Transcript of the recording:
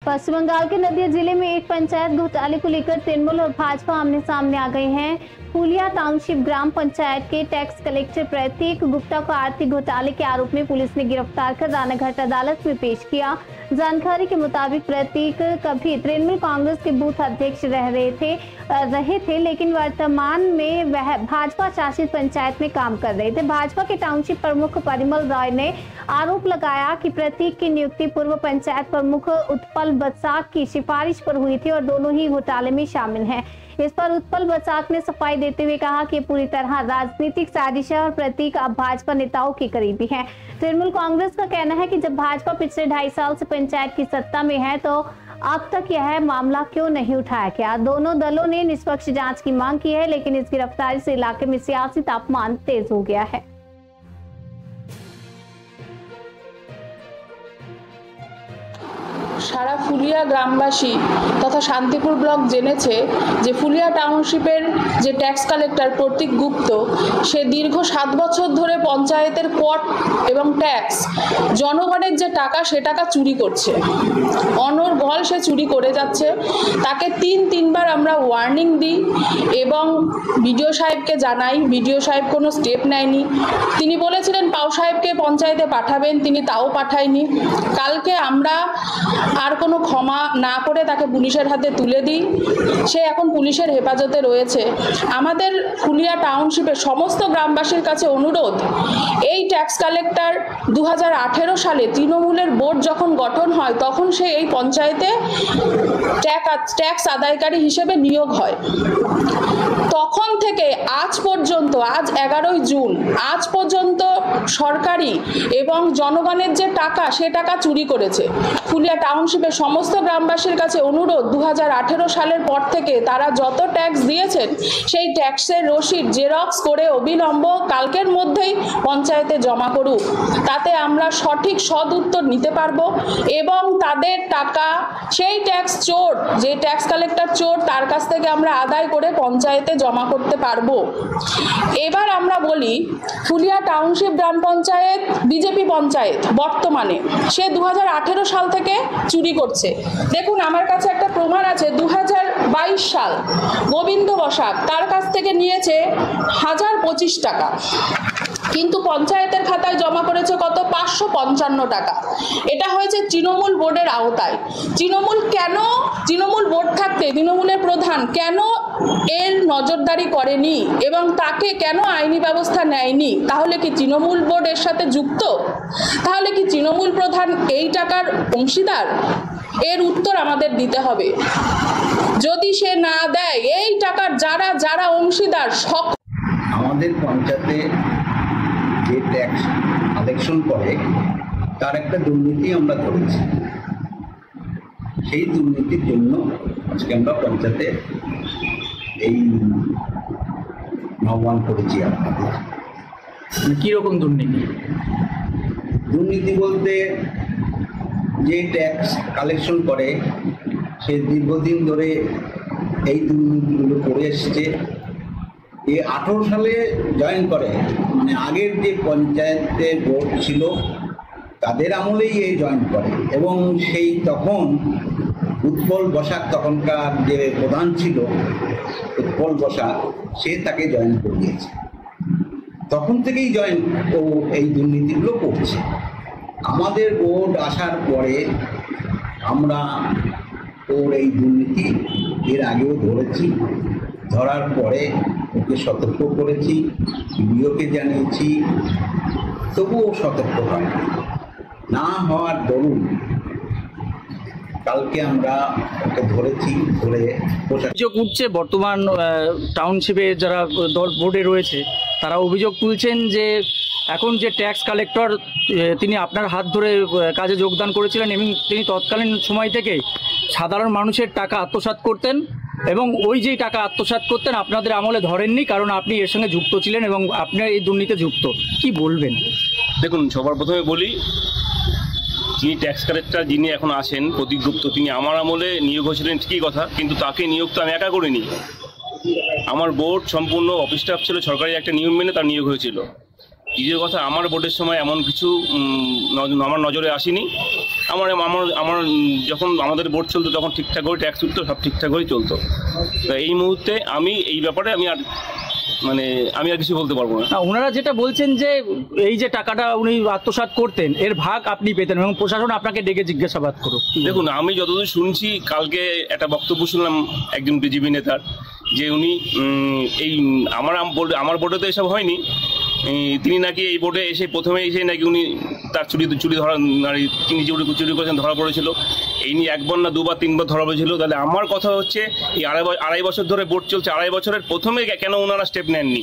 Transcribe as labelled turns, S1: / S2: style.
S1: पश्चिम बंगाल के नदिया जिले में एक पंचायत घोटाले को लेकर तृणमूल और भाजपा आमने सामने आ गए हैं। फुलिया टाउनशिप ग्राम पंचायत के टैक्स कलेक्टर प्रतीक गुप्ता को आर्थिक घोटाले के आरोप में पुलिस ने गिरफ्तार कर रानाघाट अदालत में पेश किया। जानकारी के मुताबिक प्रतीक कभी तृणमूल कांग्रेस के बूथ अध्यक्ष रहे थे, लेकिन वर्तमान में वह भाजपा शासित पंचायत में काम कर रहे थे। भाजपा के टाउनशिप प्रमुख परिमल रॉय ने आरोप लगाया कि प्रतीक की नियुक्ति पूर्व पंचायत प्रमुख उत्पल बसाक की सिफारिश पर हुई थी और दोनों ही घोटाले में शामिल हैं। इस पर उत्पल बसाक ने सफाई देते हुए कहा कि पूरी तरह राजनीतिक साजिश है और प्रतीक अब भाजपा नेताओं के करीबी हैं। तृणमूल कांग्रेस का कहना है कि जब भाजपा पिछले 2.5 साल से पंचायत की सत्ता में है तो अब तक यह मामला क्यों नहीं उठाया गया। दोनों दलों ने निष्पक्ष जांच की मांग की है, लेकिन इस गिरफ्तारी से इलाके में सियासी तापमान तेज हो गया है।
S2: সারা ফুলিয়া গ্রামবাসী তথা শান্তিপুর ব্লক জেনেছে যে ফুলিয়া টাউনশিপের যে ট্যাক্স কালেক্টর প্রতীক গুপ্ত সে দীর্ঘ 7 বছর ধরে পঞ্চায়েতের কর এবং ট্যাক্স জনগণের যে টাকা সে টাকা চুরি করছে। অনর্গল সে চুরি করে যাচ্ছে। তাকে 3বার আমরা ওয়ার্নিং দিই এবং বিডিও সাহেবকে জানাই। বিডিও সাহেব কোনো স্টেপ নেয়নি। তিনি বলেছিলেন পাউ সাহেবকে পঞ্চায়েতে পাঠাবেন, তিনি তাও পাঠায়নি। কালকে আমরা আর কোনো ক্ষমা না করে তাকে পুলিশের হাতে তুলে দিই। সে এখন পুলিশের হেফাজতে রয়েছে। আমাদের ফুলিয়া টাউনশিপের সমস্ত গ্রামবাসীর কাছে অনুরোধ, এই ট্যাক্স কালেক্টর 2018 সালে তৃণমূলের বোর্ড যখন গঠন হয় তখন সে এই পঞ্চায়েতে ট্যাক্স আদায়কারী হিসেবে নিয়োগ হয়। তখন থেকে আজ পর্যন্ত, আজ 11ই জুন, আজ পর্যন্ত সরকারি এবং জনগণের যে টাকা সে টাকা চুরি করেছে। ফুলিয়া টাউনশিপের সমস্ত গ্রামবাসীর কাছে অনুরোধ, 2018 সালের পর থেকে তারা যত ট্যাক্স দিয়েছেন সেই ট্যাক্সের রসিদ জেরক্স করে অবিলম্ব কালকের মধ্যেই পঞ্চায়েতে জমা করুক। তাতে আমরা সঠিক সদ উত্তর নিতে পারবো এবং তাদের টাকা সেই ট্যাক্স চোর, যে ট্যাক্স কালেক্টর চোর, তার কাছ থেকে আমরা আদায় করে পঞ্চায়েতে জমা করতে পারবো। এবার আমরা বলি, ফুলিয়া টাউনশিপ গ্রাম পঞ্চায়েত বিজেপি পঞ্চায়েত বর্তমানে, সে 2018 সাল থেকে চুরি করছে। দেখুন আমার কাছে একটা প্রমাণ আছে, 2022 সাল গোবিন্দ বসাক তার কাছ থেকে নিয়েছে 1025 টাকা, কিন্তু পঞ্চায়েতের খাতায় জমা করেছে কত? 555 টাকা। এটা হয়েছে তৃণমূল বোর্ডের আওতায়। তৃণমূল বোর্ড থাকতে তৃণমূলের প্রধান কেন এর নজরদারি করেনি এবং তাকে কেন আইনি ব্যবস্থা নেয়নি? তাহলে কি তৃণমূল বোর্ড এর সাথে যুক্ত? তাহলে কি তৃণমূল প্রধান এই টাকার অংশীদার? এর উত্তর আমাদের দিতে হবে। যদি সে না দেয়, এই টাকার যারা অংশীদার,
S3: আমাদের পঞ্চায়েতে যে ট্যাক্স কালেকশন করে তার একটা দুর্নীতি আমরা ধরেছি। সেই দুর্নীতির জন্য আজকে আমরা পঞ্চায়েতে এই আহ্বান করেছি। আপনাদের
S4: কীরকম দুর্নীতি?
S3: দুর্নীতি বলতে যে ট্যাক্স কালেকশন করে সে দীর্ঘদিন ধরে এই দুর্নীতিগুলো করে এসছে। 18 সালে জয়েন করে, মানে আগের যে পঞ্চায়েতে বোর্ড ছিল তাদের আমলেই এই জয়েন করে এবং সেই তখন উৎপল বসাক, তখনকার যে প্রধান ছিল উৎপল বসাক, সে তাকে জয়েন করিয়েছে। তখন থেকেই এই দুর্নীতিগুলো করছে। আমাদের বোর্ড আসার পরে আমরা ওর এই দুর্নীতি এর আগেও ধরেছি। ধরার পরে ওকে সতর্ক করেছি, বিডিওকে জানিয়েছি, তবুও সতর্ক হয় না হওয়ার দরুন কালকে আমরা ওকে ধরেছি। ধরে
S4: অভিযোগ উঠছে বর্তমান টাউনশিপে যারা বোর্ডে রয়েছে তারা অভিযোগ তুলছেন যে এখন যে ট্যাক্স কালেক্টর তিনি আপনার হাত ধরে কাজে যোগদান করেছিলেন এবং তিনি তৎকালীন সময় থেকে সাধারণ মানুষের টাকা আত্মসাৎ করতেন এবং ওই যে টাকা আত্মসাৎ করতেন আপনাদের আমলে ধরেননি, কারণ আপনি এর সঙ্গে যুক্ত ছিলেন এবং আপনার এই দুর্নীতিতে যুক্ত। কি বলবেন?
S5: দেখুন, সবার প্রথমে বলি, যিনি ট্যাক্স কালেক্টর যিনি এখন আছেন প্রতীক গুপ্ত, তিনি আমার আমলে নিয়োগ হয়েছিলেন ঠিকই কথা, কিন্তু তাকে নিয়োগ তো আমি একা করিনি। আমার বোর্ড সম্পূর্ণ অফিস স্টাফ ছিল, সরকারি একটা নিয়ম মেনে তার নিয়োগ হয়েছিল। দ্বিতীয় কথা, আমার বোর্ডের সময় এমন কিছু আমার নজরে আসেনি। আমার আমার আমার যখন আমাদের বোর্ড চলতো তখন ঠিকঠাক করে ট্যাক্স উঠতো, সব ঠিকঠাক করে চলতো। তো এই মুহূর্তে আমি এই ব্যাপারে আমি আর কিছু বলতে পারবো না।
S4: ওনারা যেটা বলছেন যে এই যে টাকাটা উনি আত্মসাৎ করতেন এর ভাগ আপনি পেতেন এবং প্রশাসন আপনাকে ডেকে জিজ্ঞাসাবাদ করুক।
S5: দেখুন, আমি যতদূর শুনছি, কালকে একটা বক্তব্য শুনলাম একজন বিজেপি নেতার, যে উনি এই আমার বোর্ডে তো এসব হয়নি, তিনি নাকি এই বোর্ডে এসে প্রথমে এসে নাকি উনি তার চুরি ধরা, তিনি চুরি করেছেন ধরা পড়েছিল। এই নিয়ে একবার না দুবার তিনবার ধরা পড়েছিল। তাহলে আমার কথা হচ্ছে এই আড়াই বছর ধরে বোর্ড চলছে, আড়াই বছরের প্রথমে কেন ওনারা স্টেপ নেননি?